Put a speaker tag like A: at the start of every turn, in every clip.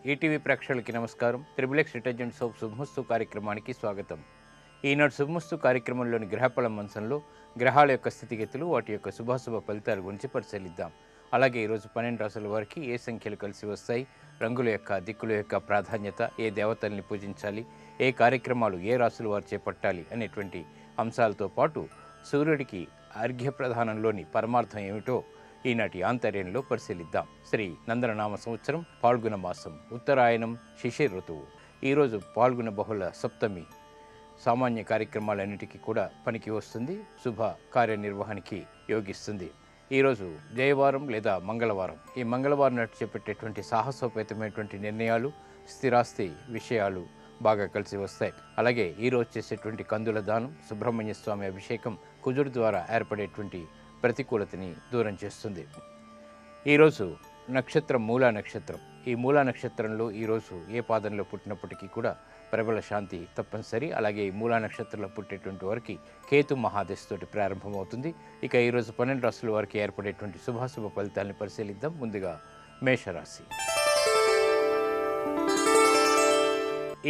A: ETV ప్రేక్షకులకి నమస్కారం. Triple detergent soap శుభమస్తు కార్యక్రమానికి స్వాగతం. ఈనాడు శుభమస్తు కార్యక్రమంలోని గ్రహఫల మంచంలో గ్రహాల యొక్క స్థితిగతులు, వాటి యొక్క శుభాశుభ ఫలితాల గురించి పరిశీలిద్దాం. అలాగే ఈరోజు 12 రాసుల వారికి ఏ సంఖ్యలు కలిసి వస్తాయి, రంగుల యొక్క దిక్కుల యొక్క ప్రాధాన్యత, ఏ దేవతల్ని పూజించాలి, ఏ కార్యక్రమాలు ఏ రాసుల వారు చేపట్టాలి అనేటువంటి అంశాలతో పాటు సూర్యుడికి అర్ఘ్యప్రదానంలోని పరమార్థం ఏమిటో ఈనాటి ఆంతర్యంలో పరిశీలిద్దాం. శ్రీ నందననామ సంవత్సరం పాల్గొన మాసం, ఉత్తరాయణం, శిశిర ఋతువు. ఈరోజు పాల్గొన బహుళ సప్తమి సామాన్య కార్యక్రమాలన్నిటికీ కూడా పనికి వస్తుంది, శుభ కార్యనిర్వహణకి యోగిస్తుంది. ఈరోజు జయవారం లేదా మంగళవారం. ఈ మంగళవారం నాటి చేపట్టేటువంటి సాహసోపేతమైనటువంటి నిర్ణయాలు, స్థిరాస్తి విషయాలు బాగా కలిసి వస్తాయి. అలాగే ఈరోజు చేసేటువంటి కందుల దానం, సుబ్రహ్మణ్య స్వామి అభిషేకం కుజుడు ద్వారా ఏర్పడేటువంటి ప్రతికూలతని దూరం చేస్తుంది. ఈరోజు నక్షత్రం మూలా నక్షత్రం. ఈ మూలా నక్షత్రంలో ఈరోజు ఏ పాదంలో పుట్టినప్పటికీ కూడా ప్రబల శాంతి తప్పనిసరి. అలాగే ఈ మూలా నక్షత్రంలో పుట్టేటువంటి వారికి కేతు మహాదశతోటి ప్రారంభమవుతుంది. ఇక ఈరోజు 12 రాశుల వారికి ఏర్పడేటువంటి శుభాశుభ ఫలితాలను పరిశీలిద్దాం. ముందుగా మేషరాశి.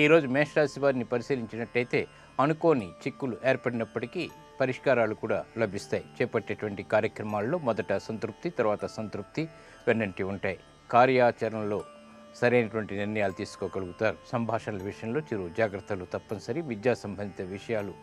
A: ఈరోజు మేషరాశి వారిని పరిశీలించినట్టయితే అనుకోని చిక్కులు ఏర్పడినప్పటికీ పరిష్కారాలు కూడా లభిస్తాయి. చేపట్టేటువంటి కార్యక్రమాల్లో మొదట సంతృప్తి, తర్వాత సంతృప్తి వెన్నంటి ఉంటాయి. కార్యాచరణలో సరైనటువంటి నిర్ణయాలు తీసుకోగలుగుతారు. సంభాషణల విషయంలో చిరు జాగ్రత్తలు తప్పనిసరి. విద్యా సంబంధిత విషయాలు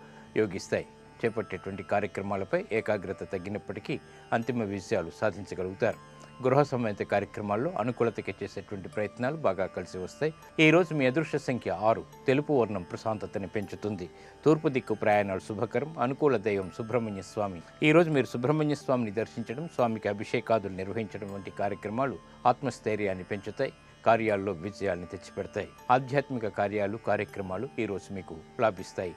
A: యోగిస్తాయి. చేపట్టేటువంటి కార్యక్రమాలపై ఏకాగ్రత తగ్గినప్పటికీ అంతిమ విజయాలు సాధించగలుగుతారు. గృహ సంబంధిత కార్యక్రమాల్లో అనుకూలతకి చేసేటువంటి ప్రయత్నాలు బాగా కలిసి వస్తాయి. ఈరోజు మీ అదృష్ట సంఖ్య 6. తెలుపు వర్ణం ప్రశాంతతని పెంచుతుంది. తూర్పు దిక్కు ప్రయాణాలు శుభకరం. అనుకూల దైవం సుబ్రహ్మణ్య స్వామి. ఈరోజు మీరు సుబ్రహ్మణ్య స్వామిని దర్శించడం, స్వామికి అభిషేకాదులు నిర్వహించడం వంటి కార్యక్రమాలు ఆత్మస్థైర్యాన్ని పెంచుతాయి, కార్యాల్లో విజయాల్ని తెచ్చిపెడతాయి. ఆధ్యాత్మిక కార్యాలు, కార్యక్రమాలు ఈరోజు మీకు లాభిస్తాయి.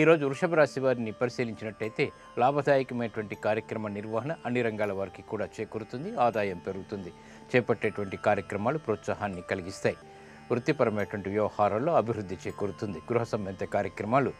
A: ఈరోజు వృషభ రాశి వారిని పరిశీలించినట్టయితే లాభదాయకమైనటువంటి కార్యక్రమ నిర్వహణ అన్ని రంగాల వారికి కూడా చేకూరుతుంది. ఆదాయం పెరుగుతుంది. చేపట్టేటువంటి కార్యక్రమాలు ప్రోత్సాహాన్ని కలిగిస్తాయి. వృత్తిపరమైనటువంటి వ్యవహారాల్లో అభివృద్ధి చేకూరుతుంది. గృహ సంబంధిత కార్యక్రమాలు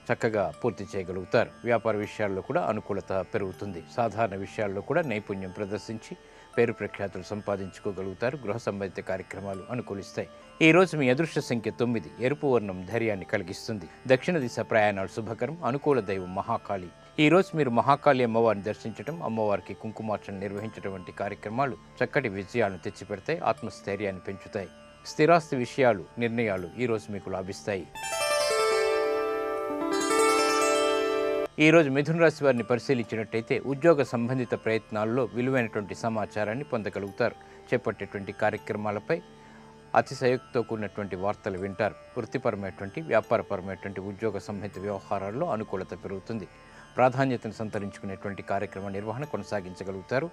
A: చక్కగా పూర్తి చేయగలుగుతారు. వ్యాపార విషయాల్లో కూడా అనుకూలత పెరుగుతుంది. సాధారణ విషయాల్లో కూడా నైపుణ్యం ప్రదర్శించి పేరు ప్రఖ్యాతులు సంపాదించుకోగలుగుతారు. గృహ సంబంధిత కార్యక్రమాలు అనుకూలిస్తాయి. ఈరోజు మీ అదృష్ట సంఖ్య 9. ఎరుపు వర్ణం ధైర్యాన్ని కలిగిస్తుంది. దక్షిణ దిశ ప్రయాణాలు శుభకరం. అనుకూల దైవం మహాకాళి. ఈరోజు మీరు మహాకాళి అమ్మవారిని దర్శించడం, అమ్మవారికి కుంకుమార్చన నిర్వహించడం వంటి కార్యక్రమాలు చక్కటి విజయాలను తెచ్చిపెడతాయి, ఆత్మస్థైర్యాన్ని పెంచుతాయి. స్థిరాస్తి విషయాలు, నిర్ణయాలు ఈరోజు మీకు లాభిస్తాయి. ఈరోజు మిథున రాశి వారిని పరిశీలించినట్టయితే ఉద్యోగ సంబంధిత ప్రయత్నాల్లో విలువైనటువంటి సమాచారాన్ని పొందగలుగుతారు. చేపట్టేటువంటి కార్యక్రమాలపై అతిశయోక్తితో కూడినటువంటి వార్తలు వింటారు. వృత్తిపరమైనటువంటి, వ్యాపారపరమైనటువంటి, ఉద్యోగ సంబంధిత వ్యవహారాల్లో అనుకూలత పెరుగుతుంది. ప్రాధాన్యతను సంతరించుకునేటువంటి కార్యక్రమ నిర్వహణ కొనసాగించగలుగుతారు.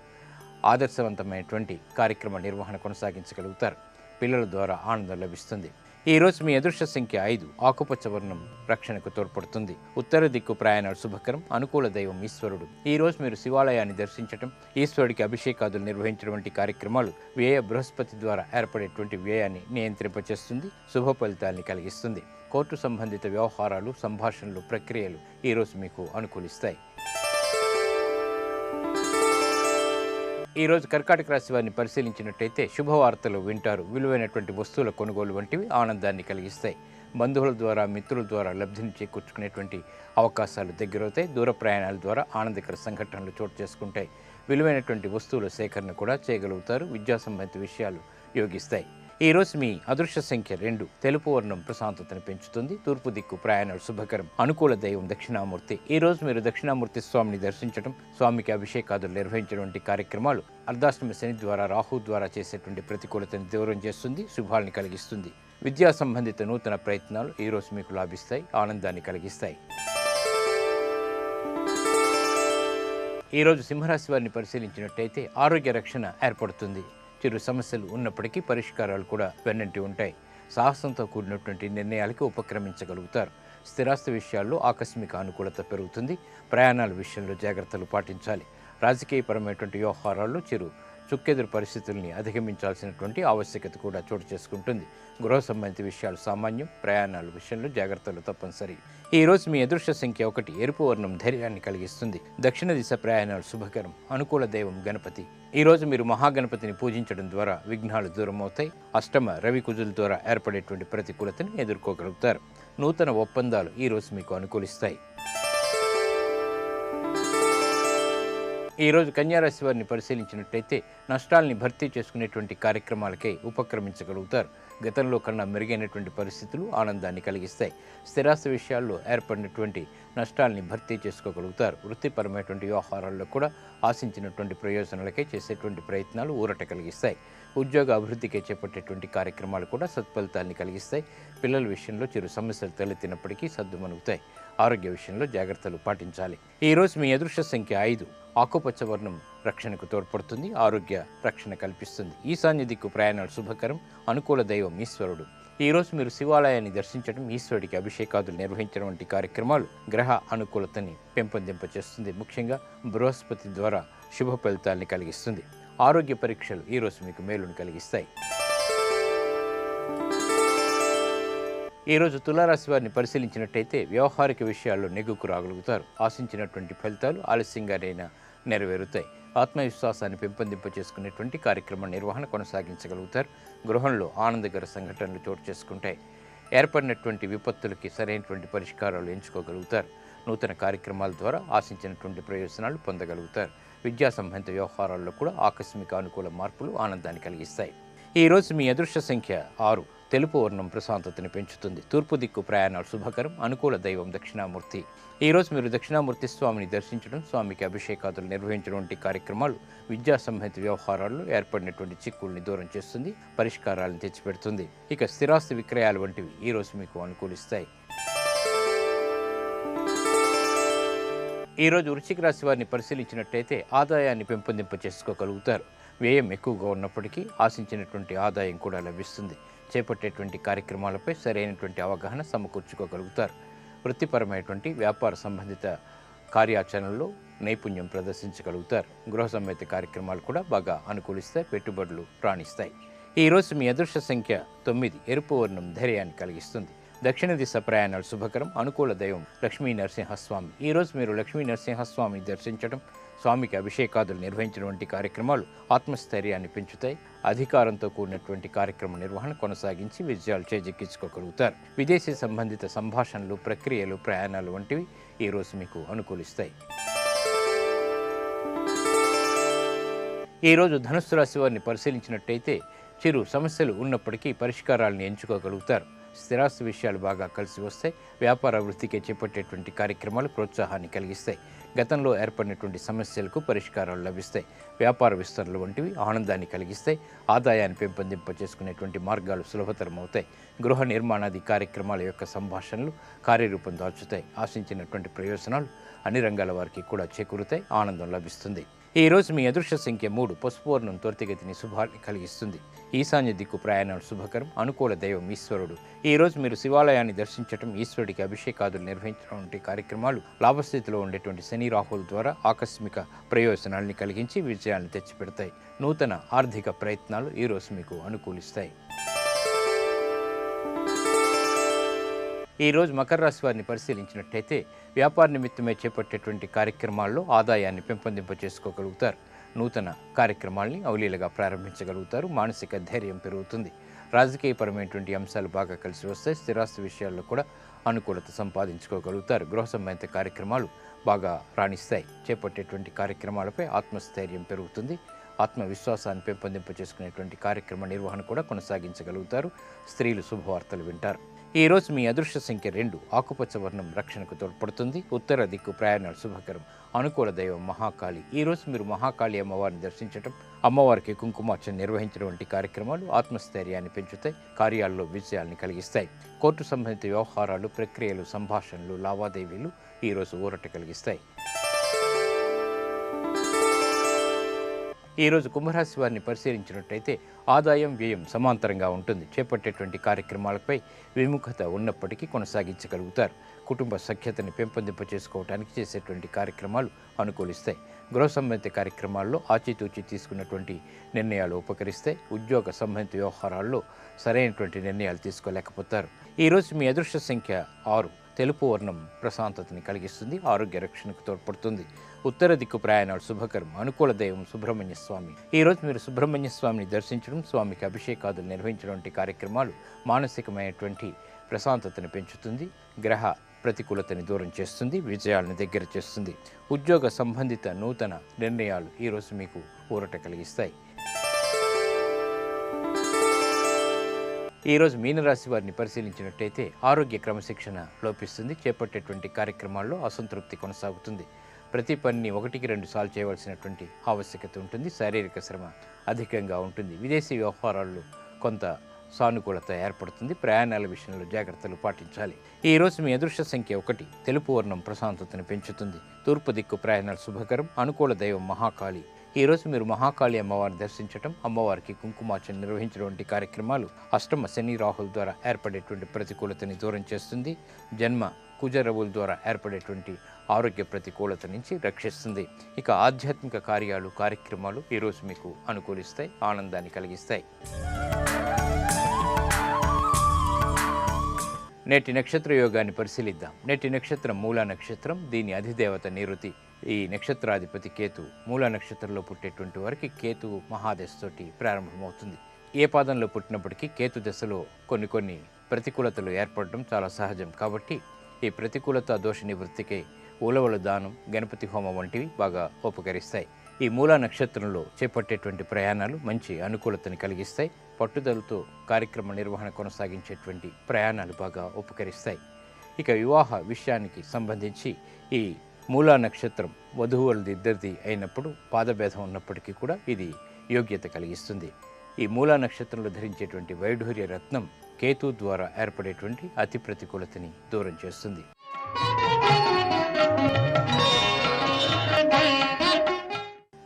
A: ఆదర్శవంతమైనటువంటి కార్యక్రమ నిర్వహణ కొనసాగించగలుగుతారు. పిల్లల ద్వారా ఆనందం లభిస్తుంది. ఈరోజు మీ అదృష్ట సంఖ్య 5. ఆకుపచ్చ వర్ణం రక్షణకు తోడ్పడుతుంది. ఉత్తర దిక్కు ప్రయాణాలు శుభకరం. అనుకూల దైవం ఈశ్వరుడు. ఈరోజు మీరు శివాలయాన్ని దర్శించడం, ఈశ్వరుడికి అభిషేకాదులు నిర్వహించడం వంటి కార్యక్రమాలు వ్యయ బృహస్పతి ద్వారా ఏర్పడేటువంటి వ్యయాన్ని నియంత్రింపచేస్తుంది, శుభ ఫలితాన్ని కలిగిస్తుంది. కోర్టు సంబంధిత వ్యవహారాలు, సంభాషణలు, ప్రక్రియలు ఈరోజు మీకు అనుకూలిస్తాయి. ఈరోజు కర్కాటక రాశి వారిని పరిశీలించినట్టయితే శుభవార్తలు వింటారు. విలువైనటువంటి వస్తువుల కొనుగోలు వంటివి ఆనందాన్ని కలిగిస్తాయి. బంధువుల ద్వారా, మిత్రుల ద్వారా లబ్ధిని చేకూర్చుకునేటువంటి అవకాశాలు దగ్గరవుతాయి. దూర ప్రయాణాల ద్వారా ఆనందకర సంఘటనలు చోటు చేసుకుంటాయి. విలువైనటువంటి వస్తువుల సేకరణ కూడా చేయగలుగుతారు. విద్యా సంబంధిత విషయాలు యోగిస్తాయి. ఈరోజు మీ అదృష్ట సంఖ్య 2. తెలుపు వర్ణం ప్రశాంతతను పెంచుతుంది. తూర్పు దిక్కు ప్రయాణాలు శుభకరం. అనుకూల దైవం దక్షిణామూర్తి. ఈరోజు మీరు దక్షిణామూర్తి స్వామిని దర్శించడం, స్వామికి అభిషేకాదులు నిర్వహించడం వంటి కార్యక్రమాలు అర్ధాష్టమ శని ద్వారా, రాహు ద్వారా చేసేటువంటి ప్రతికూలతను దూరం చేస్తుంది, శుభాల్ని కలిగిస్తుంది. విద్యా సంబంధిత నూతన ప్రయత్నాలు ఈరోజు మీకు లాభిస్తాయి, ఆనందాన్ని కలిగిస్తాయి. ఈరోజు సింహరాశి వారిని పరిశీలించినట్టయితే ఆరోగ్య రక్షణ ఏర్పడుతుంది. చిరు సమస్యలు ఉన్నప్పటికీ పరిష్కారాలు కూడా వెన్నంటి ఉంటాయి. సాహసంతో కూడినటువంటి నిర్ణయాలకు ఉపక్రమించగలుగుతారు. స్థిరాస్తి విషయాల్లో ఆకస్మిక అనుకూలత పెరుగుతుంది. ప్రయాణాల విషయంలో జాగ్రత్తలు పాటించాలి. రాజకీయపరమైనటువంటి వ్యవహారాల్లో చిరు చుక్కెదురు పరిస్థితుల్ని అధిగమించాల్సినటువంటి ఆవశ్యకత కూడా చోటు చేసుకుంటుంది. గృహ సంబంధిత విషయాలు సామాన్యం, ప్రయాణాల విషయంలో జాగ్రత్తలు తప్పనిసరి. ఈ రోజు మీ అదృష్ట సంఖ్య 1. ఎరుపు వర్ణం ధైర్యాన్ని కలిగిస్తుంది. దక్షిణ దిశ ప్రయాణాలు శుభకరం. అనుకూల దైవం గణపతి. ఈ రోజు మీరు మహాగణపతిని పూజించడం ద్వారా విఘ్నాలు దూరం అవుతాయి. అష్టమ రవి కుజుల ద్వారా ఏర్పడేటువంటి ప్రతికూలతని ఎదుర్కోగలుగుతారు. నూతన ఒప్పందాలు ఈ రోజు మీకు అనుకూలిస్తాయి. ఈరోజు కన్యారాశి వారిని పరిశీలించినట్టయితే నష్టాలని భర్తీ చేసుకునేటువంటి కార్యక్రమాలకే ఉపక్రమించగలుగుతారు. గతంలో కన్నా మెరుగైనటువంటి పరిస్థితులు ఆనందాన్ని కలిగిస్తాయి. స్థిరాస్తి విషయాల్లో ఏర్పడినటువంటి నష్టాలని భర్తీ చేసుకోగలుగుతారు. వృత్తిపరమైనటువంటి వ్యవహారాల్లో కూడా ఆశించినటువంటి ప్రయోజనాలకే చేసేటువంటి ప్రయత్నాలు ఊరట కలిగిస్తాయి. ఉద్యోగ అభివృద్ధికి చేపట్టేటువంటి కార్యక్రమాలు కూడా సత్ఫలితాన్ని కలిగిస్తాయి. పిల్లల విషయంలో చిరు సమస్యలు తలెత్తినప్పటికీ సద్దుమణుగుతాయి. ఆరోగ్య విషయంలో జాగ్రత్తలు పాటించాలి. ఈరోజు మీ అదృష్ట సంఖ్య 5. ఆకుపచ్చ వర్ణం రక్షణకు తోడ్పడుతుంది. ఆరోగ్య రక్షణ కల్పిస్తుంది. ఈశాన్య దిక్కు ప్రయాణాలు శుభకరం. అనుకూల దైవం ఈశ్వరుడు. ఈరోజు మీరు శివాలయాన్ని దర్శించడం, ఈశ్వరుడికి అభిషేకాదులు నిర్వహించడం వంటి కార్యక్రమాలు గ్రహ అనుకూలతని పెంపొందింపచేస్తుంది. ముఖ్యంగా బృహస్పతి ద్వారా శుభ ఫలితాల్ని కలిగిస్తుంది. ఆరోగ్య పరీక్షలు ఈరోజు మీకు మేలును కలిగిస్తాయి. ఈరోజు తులారాశి వారిని పరిశీలించినట్టయితే వ్యవహారిక విషయాల్లో నెగ్గుకు రాగలుగుతారు. ఆశించినటువంటి ఫలితాలు ఆలస్యంగానైనా నెరవేరుతాయి. ఆత్మవిశ్వాసాన్ని పెంపొందింపచేసుకునేటువంటి కార్యక్రమ నిర్వహణ కొనసాగించగలుగుతారు. గృహంలో ఆనందకర సంఘటనలు చోటు చేసుకుంటాయి. ఏర్పడినటువంటి విపత్తులకి సరైనటువంటి పరిష్కారాలు ఎంచుకోగలుగుతారు. నూతన కార్యక్రమాల ద్వారా ఆశించినటువంటి ప్రయోజనాలు పొందగలుగుతారు. విద్యా సంబంధిత వ్యవహారాల్లో కూడా ఆకస్మిక అనుకూల మార్పులు ఆనందాన్ని కలిగిస్తాయి. ఈరోజు మీ అదృష్ట సంఖ్య 6. తెలుపు వర్ణం ప్రశాంతతని పెంచుతుంది. తూర్పు దిక్కు ప్రయాణాలు శుభకరం. అనుకూల దైవం దక్షిణామూర్తి. ఈరోజు మీరు దక్షిణామూర్తి స్వామిని దర్శించడం, స్వామికి అభిషేకాదులు నిర్వహించడం వంటి కార్యక్రమాలు విద్యా సంబంధిత వ్యవహారాల్లో ఏర్పడినటువంటి చిక్కుల్ని దూరం చేస్తుంది. పరిష్కారాలను తెచ్చిపెడుతుంది. ఇక స్థిరాస్తి విక్రయాలు వంటివి ఈరోజు మీకు అనుకూలిస్తాయి. ఈరోజు వృశ్చిక రాశి వారిని పరిశీలించినట్టయితే ఆదాయాన్ని పెంపొందింపచేసుకోగలుగుతారు. వ్యయం ఎక్కువగా ఉన్నప్పటికీ ఆశించినటువంటి ఆదాయం కూడా లభిస్తుంది. చేపట్టేటువంటి కార్యక్రమాలపై సరైనటువంటి అవగాహన సమకూర్చుకోగలుగుతారు. వృత్తిపరమైనటువంటి వ్యాపార సంబంధిత కార్యాచరణలో నైపుణ్యం ప్రదర్శించగలుగుతారు. గృహ సంబంధిత కార్యక్రమాలు కూడా బాగా అనుకూలిస్తాయి. పెట్టుబడులు రాణిస్తాయి. ఈరోజు మీ అదృష్ట సంఖ్య 9. ఎరుపు వర్ణం ధైర్యాన్ని కలిగిస్తుంది. దక్షిణ దిశ ప్రయాణాలు శుభకరం. అనుకూల దైవం లక్ష్మీ నరసింహస్వామి. ఈరోజు మీరు లక్ష్మీ నరసింహస్వామిని దర్శించడం, స్వామికి అభిషేకాదులు నిర్వహించడం వంటి కార్యక్రమాలు ఆత్మస్థైర్యాన్ని పెంచుతాయి. అధికారంతో కూడినటువంటి కార్యక్రమ నిర్వహణ కొనసాగించి విజయాలు చేజెక్కించుకోగలుగుతారు. విదేశీ సంబంధిత సంభాషణలు, ప్రక్రియలు, ప్రయాణాలు వంటివి ఈరోజు మీకు అనుకూలిస్తాయి. ఈరోజు ధనుస్సు రాశి వారిని పరిశీలించినట్టయితే చిరు సమస్యలు ఉన్నప్పటికీ పరిష్కారాలను ఎంచుకోగలుగుతారు. స్థిరాస్తి విషయాలు బాగా కలిసి వస్తాయి. వ్యాపార వృత్తికి చేపట్టేటువంటి కార్యక్రమాలు ప్రోత్సాహాన్ని కలిగిస్తాయి. గతంలో ఏర్పడినటువంటి సమస్యలకు పరిష్కారాలు లభిస్తాయి. వ్యాపార విస్తరణలు వంటివి ఆనందాన్ని కలిగిస్తాయి. ఆదాయాన్ని పెంపొందింపచేసుకునేటువంటి మార్గాలు సులభతరం అవుతాయి. గృహ నిర్మాణాది కార్యక్రమాల యొక్క సంభాషణలు కార్యరూపం దాల్చుతాయి. ఆశించినటువంటి ప్రయోజనాలు అన్ని రంగాల వారికి కూడా చేకూరుతాయి. ఆనందం లభిస్తుంది. ఈ రోజు మీ అదృష్ట సంఖ్య 3. పసుపు వర్ణం త్వరితగతిని శుభాన్ని కలిగిస్తుంది. ఈశాన్య దిక్కు ప్రయాణాలు శుభకరం. అనుకూల దైవం ఈశ్వరుడు. ఈ రోజు మీరు శివాలయాన్ని దర్శించడం, ఈశ్వరుడికి అభిషేకాదులు నిర్వహించడం వంటి కార్యక్రమాలు లాభస్థితిలో ఉండేటువంటి శని రాహుల ద్వారా ఆకస్మిక ప్రయోజనాల్ని కలిగించి విజయాన్ని తెచ్చిపెడతాయి. నూతన ఆర్థిక ప్రయత్నాలు ఈ రోజు మీకు అనుకూలిస్తాయి. ఈరోజు మకర రాశి వారిని పరిశీలించినట్టయితే వ్యాపార నిమిత్తమే చేపట్టేటువంటి కార్యక్రమాల్లో ఆదాయాన్ని పెంపొందింపచేసుకోగలుగుతారు. నూతన కార్యక్రమాల్ని అవలీలగా ప్రారంభించగలుగుతారు. మానసిక ధైర్యం పెరుగుతుంది. రాజకీయపరమైనటువంటి అంశాలు బాగా కలిసి వస్తాయి. స్థిరాస్తి విషయాల్లో కూడా అనుకూలత సంపాదించుకోగలుగుతారు. గృహ సంబంధిత కార్యక్రమాలు బాగా రాణిస్తాయి. చేపట్టేటువంటి కార్యక్రమాలపై ఆత్మస్థైర్యం పెరుగుతుంది. ఆత్మవిశ్వాసాన్ని పెంపొందింపచేసుకునేటువంటి కార్యక్రమ నిర్వహణ కూడా కొనసాగించగలుగుతారు. స్త్రీలు శుభవార్తలు వింటారు. ఈ రోజు మీ అదృష్ట సంఖ్య 2. ఆకుపచ్చ వర్ణం రక్షణకు తోడ్పడుతుంది. ఉత్తర దిక్కు ప్రయాణాలు శుభకరం. అనుకూల దైవం మహాకాళి. ఈ రోజు మీరు మహాకాళి అమ్మవారిని దర్శించడం, అమ్మవారికి కుంకుమార్చన నిర్వహించడం వంటి కార్యక్రమాలు ఆత్మస్థైర్యాన్ని పెంచుతాయి. కార్యాల్లో విజయాల్ని కలిగిస్తాయి. కోర్టు సంబంధిత వ్యవహారాలు, ప్రక్రియలు, సంభాషణలు, లావాదేవీలు ఈరోజు ఊరట కలిగిస్తాయి. ఈరోజు కుంభరాశి వారిని పరిశీలించినట్టయితే ఆదాయం వ్యయం సమాంతరంగా ఉంటుంది. చేపట్టేటువంటి కార్యక్రమాలపై విముఖత ఉన్నప్పటికీ కొనసాగించగలుగుతారు. కుటుంబ సఖ్యతని పెంపొందింపచేసుకోవడానికి చేసేటువంటి కార్యక్రమాలు అనుకూలిస్తాయి. గృహ సంబంధిత కార్యక్రమాల్లో ఆచితూచి తీసుకున్నటువంటి నిర్ణయాలు ఉపకరిస్తాయి. ఉద్యోగ సంబంధిత వ్యవహారాల్లో సరైనటువంటి నిర్ణయాలు తీసుకోలేకపోతారు. ఈరోజు మీ అదృష్ట సంఖ్య 6. తెలుపు వర్ణం ప్రశాంతతని కలిగిస్తుంది. ఆరోగ్య రక్షణకు తోడ్పడుతుంది. ఉత్తర దిక్కు ప్రయాణాలు శుభకరం. అనుకూల దైవం సుబ్రహ్మణ్య స్వామి. ఈరోజు మీరు సుబ్రహ్మణ్య స్వామిని దర్శించడం, స్వామికి అభిషేకాదులు నిర్వహించడం కార్యక్రమాలు మానసికమైనటువంటి ప్రశాంతతని పెంచుతుంది. గ్రహ ప్రతికూలతని దూరం చేస్తుంది. విజయాలను దగ్గర చేస్తుంది. ఉద్యోగ సంబంధిత నూతన నిర్ణయాలు ఈరోజు మీకు ఊరట కలిగిస్తాయి. ఈరోజు మీనరాశి వారిని పరిశీలించినట్టయితే ఆరోగ్య క్రమశిక్షణ లోపిస్తుంది. చేపట్టేటువంటి కార్యక్రమాల్లో అసంతృప్తి కొనసాగుతుంది. ప్రతి పనిని 1-2 సార్లు చేయవలసినటువంటి ఆవశ్యకత ఉంటుంది. శారీరక శ్రమ అధికంగా ఉంటుంది. విదేశీ వ్యవహారాల్లో కొంత సానుకూలత ఏర్పడుతుంది. ప్రయాణాల విషయంలో జాగ్రత్తలు పాటించాలి. ఈరోజు మీ అదృష్ట సంఖ్య 1. తెలుపు వర్ణం ప్రశాంతతను పెంచుతుంది. తూర్పు దిక్కు ప్రయాణాలు శుభకరం. అనుకూల దైవం మహాకాళి. ఈరోజు మీరు మహాకాళి అమ్మవారిని దర్శించడం, అమ్మవారికి కుంకుమార్చన నిర్వహించినటువంటి కార్యక్రమాలు అష్టమ శని రాహుల ద్వారా ఏర్పడేటువంటి ప్రతికూలతని దూరం చేస్తుంది. జన్మ కుజరవుల ద్వారా ఏర్పడేటువంటి ఆరోగ్య ప్రతికూలత నుంచి రక్షిస్తుంది. ఇక ఆధ్యాత్మిక కార్యక్రమాలు ఈరోజు మీకు అనుకూలిస్తాయి, ఆనందాన్ని కలిగిస్తాయి. నేటి నక్షత్ర యోగాన్ని పరిశీలిద్దాం. నేటి నక్షత్రం మూలా నక్షత్రం. దీని అధిదేవత నిరుతి. ఈ నక్షత్రాధిపతి కేతు. మూలా నక్షత్రంలో పుట్టేటువంటి వారికి కేతు మహాదశతోటి ప్రారంభమవుతుంది. ఏ పాదంలో పుట్టినప్పటికీ కేతు దశలో కొన్ని ప్రతికూలతలు ఏర్పడడం చాలా సహజం. కాబట్టి ఈ ప్రతికూలత దోష నివృత్తికై ఉలవల దానం, గణపతి హోమం వంటివి బాగా ఉపకరిస్తాయి. ఈ మూలా నక్షత్రంలో చేపట్టేటువంటి ప్రయాణాలు మంచి అనుకూలతని కలిగిస్తాయి. పట్టుదలతో కార్యక్రమ నిర్వహణ కొనసాగించేటువంటి ప్రయాణాలు బాగా ఉపకరిస్తాయి. ఇక వివాహ విషయానికి సంబంధించి ఈ మూలా నక్షత్రం వధువులది అయినప్పుడు పాదభేదం ఉన్నప్పటికీ కూడా ఇది యోగ్యత కలిగిస్తుంది. ఈ మూలా నక్షత్రంలో ధరించేటువంటి వైఢూర్య రత్నం కేతు ద్వారా ఏర్పడేటువంటి అతి ప్రతికూలతని దూరం చేస్తుంది.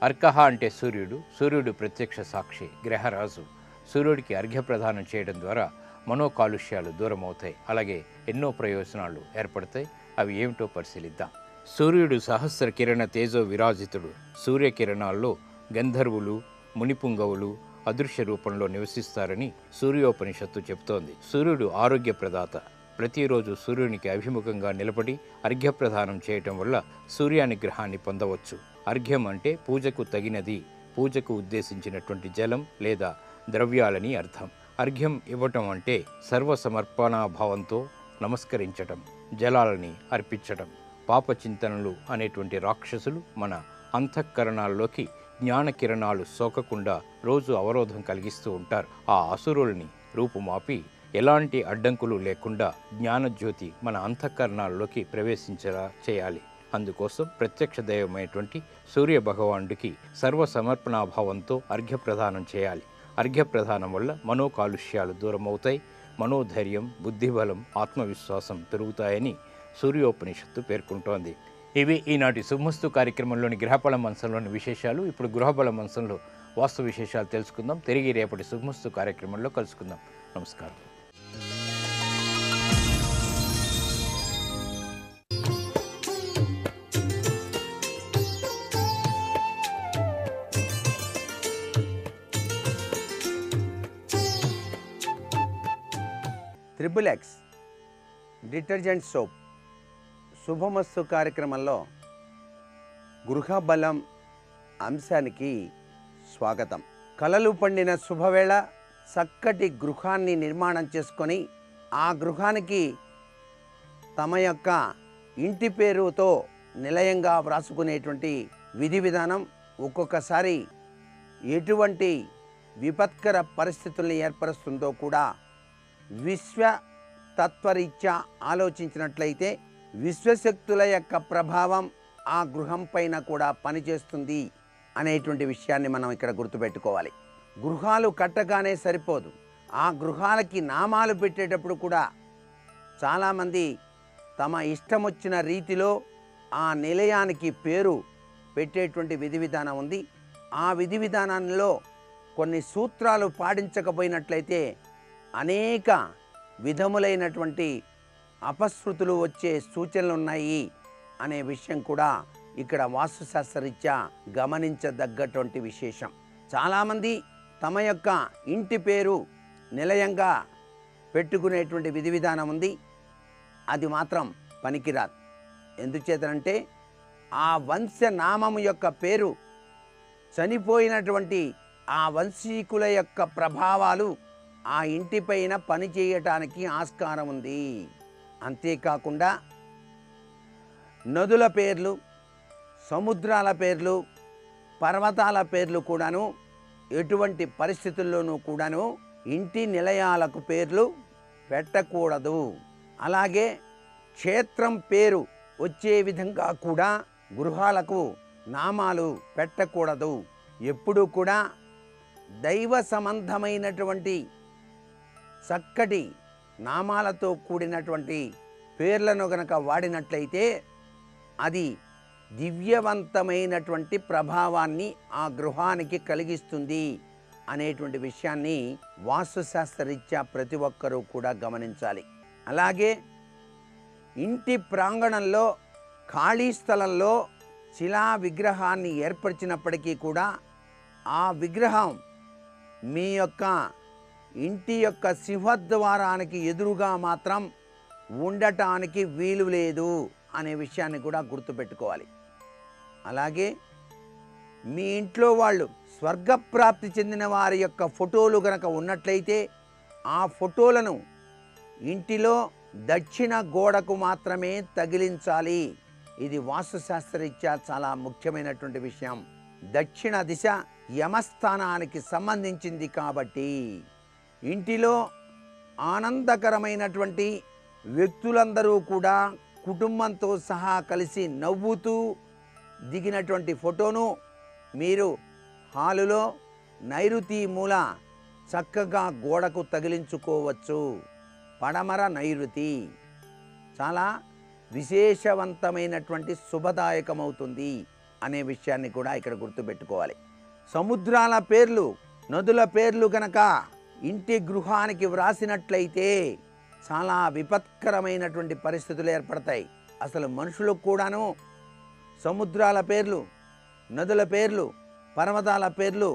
A: అర్కహ అంటే సూర్యుడు ప్రత్యక్ష సాక్షి, గ్రహరాజు. సూర్యుడికి అర్ఘ్య ప్రదానం చేయడం ద్వారా మనోకాలుష్యాలు దూరం అవుతాయి. అలాగే ఎన్నో ప్రయోజనాలు ఏర్పడతాయి. అవి ఏమిటో పరిశీలిద్దాం. సూర్యుడు సహస్ర కిరణ తేజో విరాజితుడు. సూర్యకిరణాల్లో గంధర్వులు, మునిపుంగవులు అదృశ్య రూపంలో నివసిస్తారని సూర్యోపనిషత్తు చెబుతోంది. సూర్యుడు ఆరోగ్య ప్రదాత. ప్రతిరోజు సూర్యునికి అభిముఖంగా నిలబడి అర్ఘ్యప్రదానం చేయటం వల్ల సూర్యానుగ్రహాన్ని పొందవచ్చు. అర్ఘ్యం అంటే పూజకు తగినది, పూజకు ఉద్దేశించినటువంటి జలం లేదా ద్రవ్యాలని అర్థం. అర్ఘ్యం ఇవ్వటం అంటే సర్వసమర్పణాభావంతో నమస్కరించటం, జలాలని అర్పించటం. పాపచింతనలు అనేటువంటి రాక్షసులు మన అంతఃకరణాల్లోకి జ్ఞానకిరణాలు సోకకుండా రోజు అవరోధం కలిగిస్తూ ఉంటారు. ఆ అసురుల్ని రూపుమాపి ఎలాంటి అడ్డంకులు లేకుండా జ్ఞానజ్యోతి మన అంతఃకరణాల్లోకి ప్రవేశించేలా చేయాలి. అందుకోసం ప్రత్యక్ష దైవమైనటువంటి సూర్య భగవానుడికి సర్వసమర్పణాభావంతో అర్ఘ్యప్రదానం చేయాలి. అర్ఘ్యప్రదానం వల్ల మనోకాలుష్యాలు దూరమవుతాయి. మనోధైర్యం, బుద్ధిబలం, ఆత్మవిశ్వాసం పెరుగుతాయని సూర్యోపనిషత్తు పేర్కొంటోంది. ఇవి ఈనాటి శుభమస్తు కార్యక్రమంలోని గ్రహబల మంచంలోని విశేషాలు. ఇప్పుడు గృహబల మంచంలో వాస్తు విశేషాలు తెలుసుకుందాం. తిరిగి రేపటి శుభమస్తు కార్యక్రమంలో కలుసుకుందాం. నమస్కారం.
B: XXX డిటర్జెంట్ సోప్ శుభమస్తు కార్యక్రమంలో గృహబలం అంశానికి స్వాగతం. కలలు పండిన శుభవేళ చక్కటి గృహాన్ని నిర్మాణం చేసుకొని ఆ గృహానికి తమ యొక్క ఇంటి పేరుతో నిలయంగా వ్రాసుకునేటువంటి విధి విధానం ఒక్కొక్కసారి ఎటువంటి విపత్కర పరిస్థితుల్ని ఏర్పరుస్తుందో కూడా విశ్వతత్వరీత్యా ఆలోచించినట్లయితే విశ్వశక్తుల యొక్క ప్రభావం ఆ గృహం పైన కూడా పనిచేస్తుంది అనేటువంటి విషయాన్ని మనం ఇక్కడ గుర్తుపెట్టుకోవాలి. గృహాలు కట్టగానే సరిపోదు. ఆ గృహాలకి నామాలు పెట్టేటప్పుడు కూడా చాలామంది తమ ఇష్టం వచ్చిన రీతిలో ఆ నిలయానికి పేరు పెట్టేటువంటి విధి విధానం ఉంది. ఆ విధి విధానంలో కొన్ని సూత్రాలు పాటించకపోయినట్లయితే అనేక విధములైనటువంటి అపశృతులు వచ్చే సూచనలు ఉన్నాయి అనే విషయం కూడా ఇక్కడ వాస్తుశాస్త్రరీత్యా గమనించదగ్గటువంటి విశేషం. చాలామంది తమ యొక్క ఇంటి పేరు నిలయంగా పెట్టుకునేటువంటి విధి విధానం ఉంది. అది మాత్రం పనికిరాదు. ఎందుచేతనంటే ఆ వంశనామము యొక్క పేరు చనిపోయినటువంటి ఆ వంశీకుల యొక్క ప్రభావాలు ఆ ఇంటిపైన పనిచేయటానికి ఆస్కారం ఉంది. అంతేకాకుండా నదుల పేర్లు, సముద్రాల పేర్లు, పర్వతాల పేర్లు కూడాను ఎటువంటి పరిస్థితుల్లోనూ కూడాను ఇంటి నిలయాలకు పేర్లు పెట్టకూడదు. అలాగే క్షేత్రం పేరు వచ్చే విధంగా కూడా గృహాలకు నామాలు పెట్టకూడదు. ఎప్పుడూ కూడా దైవ సంబంధమైనటువంటి చక్కటి నామాలతో కూడినటువంటి పేర్లను గనక వాడినట్లయితే అది దివ్యవంతమైనటువంటి ప్రభావాన్ని ఆ గృహానికి కలిగిస్తుంది అనేటువంటి విషయాన్ని వాస్తుశాస్త్రరీత్యా ప్రతి ఒక్కరూ కూడా గమనించాలి. అలాగే ఇంటి ప్రాంగణంలో ఖాళీ స్థలంలో శిలా విగ్రహాన్ని ఏర్పరిచినప్పటికీ కూడా ఆ విగ్రహం మీ యొక్క ఇంటి యొక్క సింహద్వారానికి ఎదురుగా మాత్రం ఉండటానికి వీలు లేదు అనే విషయాన్ని కూడా గుర్తుపెట్టుకోవాలి. అలాగే మీ ఇంట్లో వాళ్ళు స్వర్గప్రాప్తి చెందిన వారి యొక్క ఫోటోలు గనక ఉన్నట్లయితే ఆ ఫోటోలను ఇంటిలో దక్షిణ గోడకు మాత్రమే తగిలించాలి. ఇది వాస్తుశాస్త్రరీత్యా చాలా ముఖ్యమైనటువంటి విషయం. దక్షిణ దిశ యమస్థానానికి సంబంధించింది కాబట్టి ఇంటిలో ఆనందకరమైనటువంటి వ్యక్తులందరూ కూడా కుటుంబంతో సహా కలిసి నవ్వుతూ దిగినటువంటి ఫోటోను మీరు హాలులో నైరుతి మూల చక్కగా గోడకు తగిలించుకోవచ్చు. పడమర నైరుతి చాలా విశేషవంతమైనటువంటి శుభదాయకమవుతుంది అనే విషయాన్ని కూడా ఇక్కడ గుర్తుపెట్టుకోవాలి. సముద్రాల పేర్లు, నదుల పేర్లు గనక ఇంటి గృహానికి వ్రాసినట్లయితే చాలా విపత్కరమైనటువంటి పరిస్థితులు ఏర్పడతాయి. అసలు మనుషులకు కూడాను సముద్రాల పేర్లు, నదుల పేర్లు, పర్వతాల పేర్లు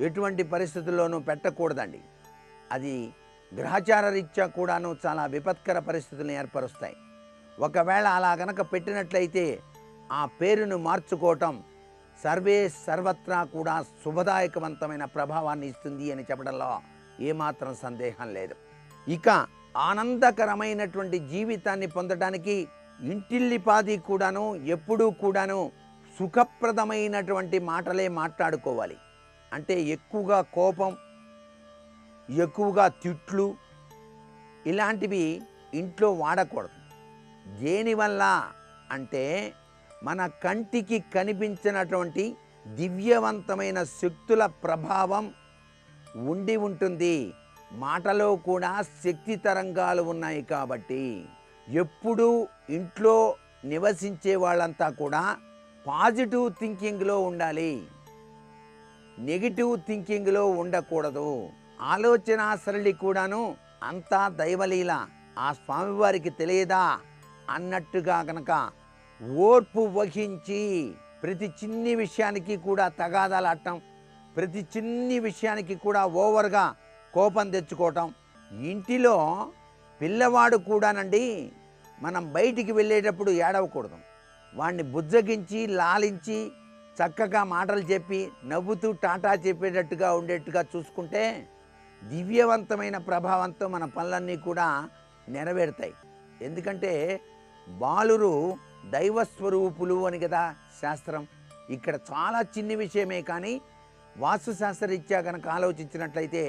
B: ఎటువంటి పరిస్థితుల్లోనూ పెట్టకూడదండి. అది గ్రహచార రీత్యా కూడాను చాలా విపత్కర పరిస్థితులను ఏర్పరుస్తాయి. ఒకవేళ అలా గనక పెట్టినట్లయితే ఆ పేరును మార్చుకోవటం సర్వత్రా కూడా శుభదాయకవంతమైన ప్రభావాన్ని ఇస్తుంది అని చెప్పడంలో ఏమాత్రం సందేహం లేదు. ఇక ఆనందకరమైనటువంటి జీవితాన్ని పొందడానికి ఇంటిల్లిపాది కూడాను ఎప్పుడూ కూడాను సుఖప్రదమైనటువంటి మాటలే మాట్లాడుకోవాలి. అంటే ఎక్కువగా కోపం, ఎక్కువగా తిట్లు ఇలాంటివి ఇంట్లో వాడకూడదు. దేనివల్ల అంటే మన కంటికి కనిపించినటువంటి దివ్యవంతమైన శక్తుల ప్రభావం ఉండి ఉంటుంది. మాటలో కూడా శక్తి తరంగాలు ఉన్నాయి కాబట్టి ఎప్పుడూ ఇంట్లో నివసించే వాళ్ళంతా కూడా పాజిటివ్ థింకింగ్లో ఉండాలి, నెగిటివ్ థింకింగ్లో ఉండకూడదు. ఆలోచన సరళి కూడాను అంతా దైవలీల, ఆ స్వామివారికి తెలియదా అన్నట్టుగా కనుక ఓర్పు వహించి ప్రతి చిన్ని విషయానికి కూడా తగాదాలాడటం, ప్రతి చిన్ని విషయానికి కూడా ఓవర్గా కోపం తెచ్చుకోవటం. ఇంటిలో పిల్లవాడు కూడానండి మనం బయటికి వెళ్ళేటప్పుడు ఏడవకూడదు. వాడిని బుజ్జగించి లాలించి చక్కగా మాటలు చెప్పి నవ్వుతూ టాటా చెప్పేటట్టుగా ఉండేట్టుగా చూసుకుంటే దివ్యవంతమైన ప్రభావంతో మన పనులన్నీ కూడా నెరవేరుతాయి. ఎందుకంటే బాలురు దైవస్వరూపులు అని కదా శాస్త్రం. ఇక్కడ చాలా చిన్ని విషయమే కానీ వాస్తుశాస్త్రరీత్యా కనుక ఆలోచించినట్లయితే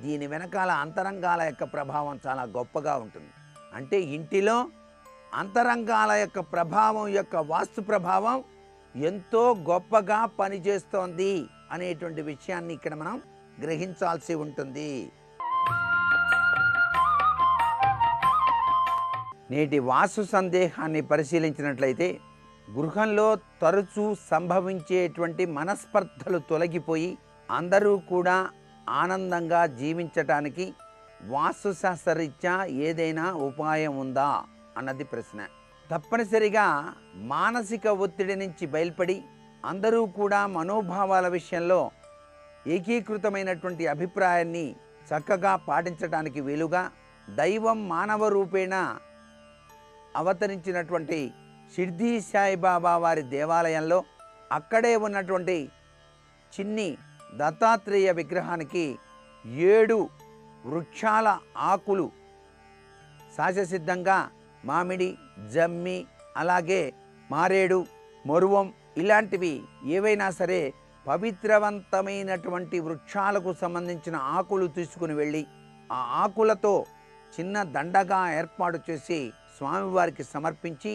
B: దీని వెనకాల అంతరంగాల యొక్క ప్రభావం చాలా గొప్పగా ఉంటుంది. అంటే ఇంటిలో అంతరంగాల యొక్క ప్రభావం యొక్క వాస్తు ప్రభావం ఎంతో గొప్పగా పనిచేస్తోంది అనేటువంటి విషయాన్ని ఇక్కడ మనం గ్రహించాల్సి ఉంటుంది. నేటి వాస్తు సందేహాన్ని పరిశీలించినట్లయితే గృహంలో తరచూ సంభవించేటువంటి మనస్పర్ధలు తొలగిపోయి అందరూ కూడా ఆనందంగా జీవించటానికి వాస్తుశాస్త్రరీత్యా ఏదైనా ఉపాయం ఉందా అన్నది ప్రశ్న. తప్పనిసరిగా మానసిక ఒత్తిడి నుంచి బయలుపడి అందరూ కూడా మనోభావాల విషయంలో ఏకీకృతమైనటువంటి అభిప్రాయాన్ని చక్కగా పాటించడానికి వీలుగా దైవం మానవ రూపేణ అవతరించినటువంటి షిర్డీ సాయిబాబా వారి దేవాలయంలో అక్కడే ఉన్నటువంటి చిన్ని దత్తాత్రేయ విగ్రహానికి 7 వృక్షాల ఆకులు సహజసిద్ధంగా మామిడి, జమ్మి, అలాగే మారేడు, మరువం ఇలాంటివి ఏవైనా సరే పవిత్రవంతమైనటువంటి వృక్షాలకు సంబంధించిన ఆకులు తీసుకుని వెళ్ళి ఆ ఆకులతో చిన్న దండగా ఏర్పాటు చేసి స్వామివారికి సమర్పించి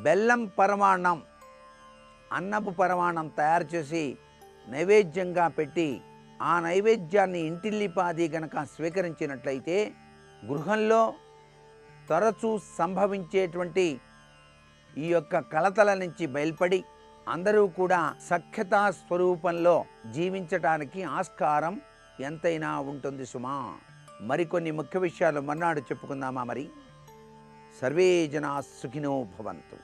B: బెల్లం పరమాన్నం, అన్నపు పరమాన్నం తయారు చేసి నైవేద్యంగా పెట్టి ఆ నైవేద్యాన్ని ఇంటిల్లిపాది గనక స్వీకరించినట్లయితే గృహంలో తరచూ సంభవించేటువంటి ఈ యొక్క కలతల నుంచి బయలుపడి అందరూ కూడా సఖ్యతా స్వరూపంలో జీవించటానికి ఆస్కారం ఎంతైనా ఉంటుంది సుమా. మరికొన్ని ముఖ్య విషయాలు మర్నాడు చెప్పుకుందామా? మరి సర్వే జనా సుఖినో భవంతు.